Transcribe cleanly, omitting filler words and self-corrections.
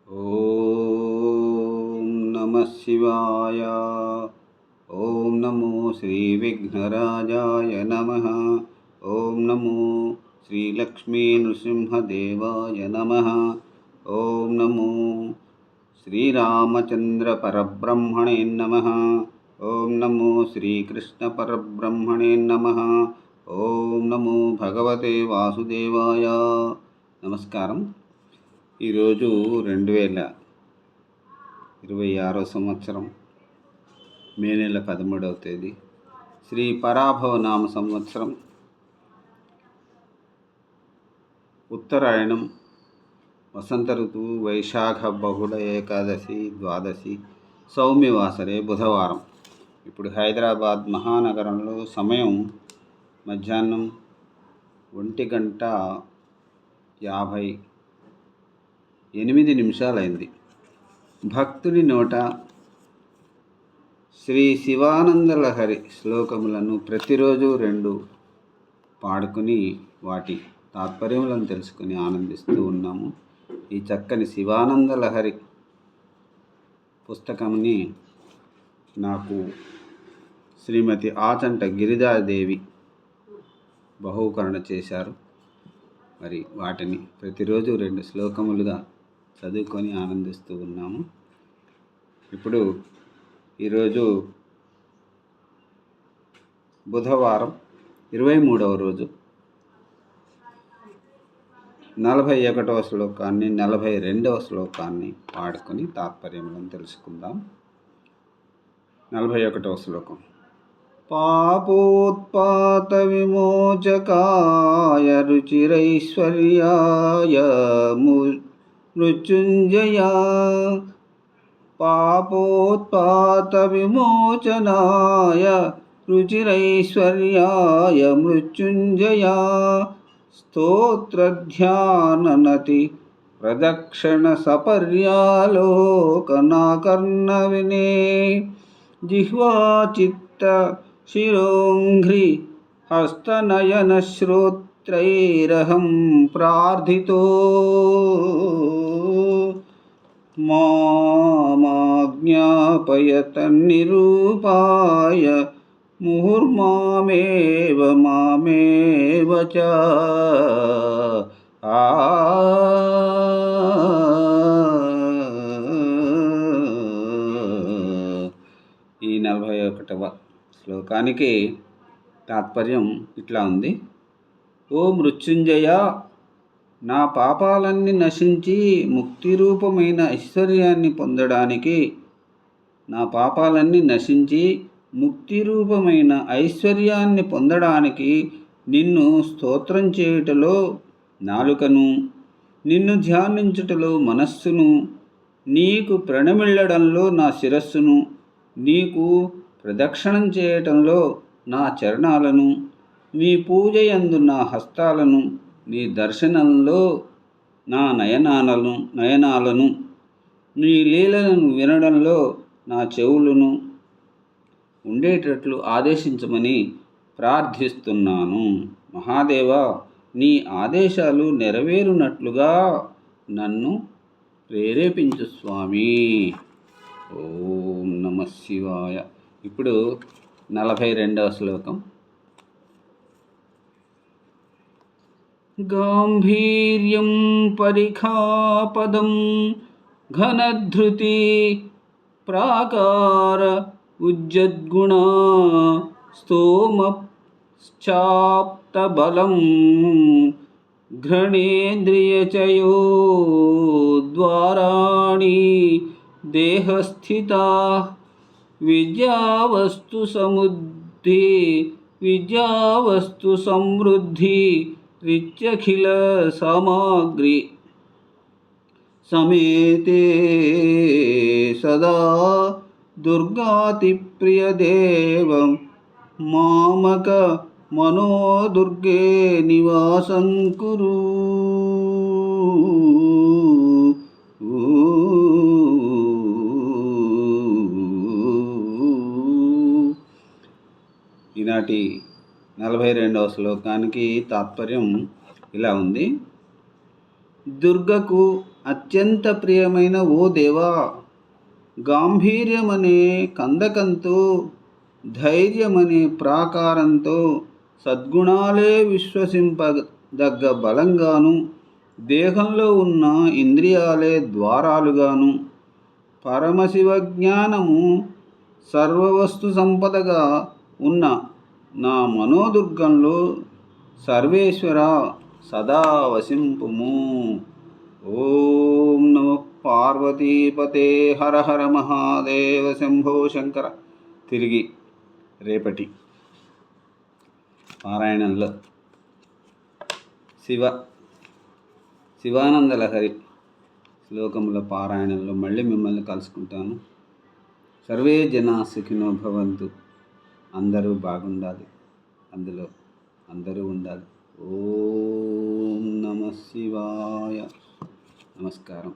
ఓం నమః శివాయ. ఓం నమో శ్రీ విఘ్నరాజాయ నమః. ఓం నమో శ్రీ లక్ష్మీ నృసింహదేవాయ నమః. ఓం నమో శ్రీరామచంద్ర పరబ్రహ్మణే నమః. ఓం నమో శ్రీకృష్ణ పరబ్రహ్మణే నమః. ఓం నమో భగవతే వాసుదేవాయ. నమస్కారం. ఈరోజు 2026 సంవత్సరం మే నెల 13వ తేదీ, శ్రీ పరాభవ నామ సంవత్సరం, ఉత్తరాయణం, వసంత ఋతువు, వైశాఖ బహుళ ఏకాదశి, ద్వాదశి, సౌమ్యవాసరే, బుధవారం. ఇప్పుడు హైదరాబాద్ మహానగరంలో సమయం మధ్యాహ్నం 1:58 అయింది. భక్తుడి నోట శ్రీ శివానందలహరి శ్లోకములను ప్రతిరోజు 2 పాడుకుని వాటి తాత్పర్యములను తెలుసుకుని ఆనందిస్తూ ఉన్నాము. ఈ చక్కని శివానందలహరి పుస్తకంని నాకు శ్రీమతి ఆచంట గిరిజాదేవి బహూకరణ చేశారు. మరి వాటిని ప్రతిరోజు 2 శ్లోకములుగా చదువుకొని ఆనందిస్తూ ఉన్నాము. ఇప్పుడు ఈరోజు బుధవారం 23వ రోజు, 41వ శ్లోకాన్ని 42వ శ్లోకాన్ని పాడుకొని తాత్పర్యములను తెలుసుకుందాం. 41వ శ్లోకం. పాపోత్పాత విమోచకాయ రుచిరైశ్వర్యాయ మృత్యుంజయ. పాపోత్పాత విమోచనాయ రుచిరైశ్వర్యాయ మృత్యుంజయ. స్తోత్రధ్యాననతి ప్రదక్షిణ సపర్యాలోకనాకర్ణ వినే. జిహ్వాచిత్త శిరోంఘ్రి హస్తనయన శ్రోత్రైరహం ప్రార్థితో. మామాజ్ఞాపయ తన్నిరూపాయ ముహుర్మామేవ మామేవ చ. ఈ 41వ శ్లోకానికి తాత్పర్యం ఇట్లా ఉంది. ఓ మృత్యుంజయ, నా పాపాలన్నీ నశించి ముక్తి రూపమైన ఐశ్వర్యాన్ని పొందడానికి, నా పాపాలన్నీ నశించి ముక్తి రూపమైన ఐశ్వర్యాన్ని పొందడానికి నిన్ను స్తోత్రం చేయుటలో నాలుకను, నిన్ను ధ్యానించుటలో మనస్సును, నీకు ప్రణమిళ్ళడంలో నా శిరస్సును, నీకు ప్రదక్షిణం చేయటంలో నా చరణాలను, నీ పూజయందు నా హస్తాలను, నీ దర్శనంలో నా నయనాలను, నీ లీలలను వినడంలో నా చెవులను ఉండేటట్లు ఆదేశించమని ప్రార్థిస్తున్నాను. మహాదేవా, నీ ఆదేశాలు నెరవేరునట్లుగా నన్ను ప్రేరేపించు స్వామి. ఓం నమః శివాయ. ఇప్పుడు 42వ శ్లోకం. గాంభీర్యం పరిఖాపదం ఘనధృతి ప్రాకార ఉజ్జద్గుణా స్తోమశ్చాప్తబలం ఘ్రణేంద్రియచయో ద్వారాణి దేహస్థితా. విద్యావస్తు సమృద్ధి రిత్యఖిల సామాగ్రి సమేతే సదా దుర్గాతిప్రియదేవం మామక మనోదుర్గే నివాసం కురు. ఈనాటి 42వ శ్లోకానికి తాత్పర్యం ఇలా ఉంది. దుర్గకు అత్యంత ప్రియమైన ఓ దేవా, గాంభీర్యమనే కందకంతో, ధైర్యమనే ప్రాకారంతో, సద్గుణాలే విశ్వసింపదగ్గ బలంగాను, దేహంలో ఉన్న ఇంద్రియాలే ద్వారాలుగాను, పరమశివ జ్ఞానము సర్వవస్తు సంపదగా ఉన్న నా మనోదుర్గంలో సర్వేశ్వర సదా వసింపుము. ఓం నమో పార్వతీపతే. హర హర మహాదేవ శంభో శంకర. తిరిగి రేపటి పారాయణంలో శివానంద లహరి శ్లోకముల పారాయణంలో మళ్ళీ మిమ్మల్ని కలుసుకుంటాను. సర్వే జనా సుఖినో భవంతు. అందరూ బాగుండాలి, అందులో అందరూ ఉండాలి. ఓం నమ శివాయ. నమస్కారం.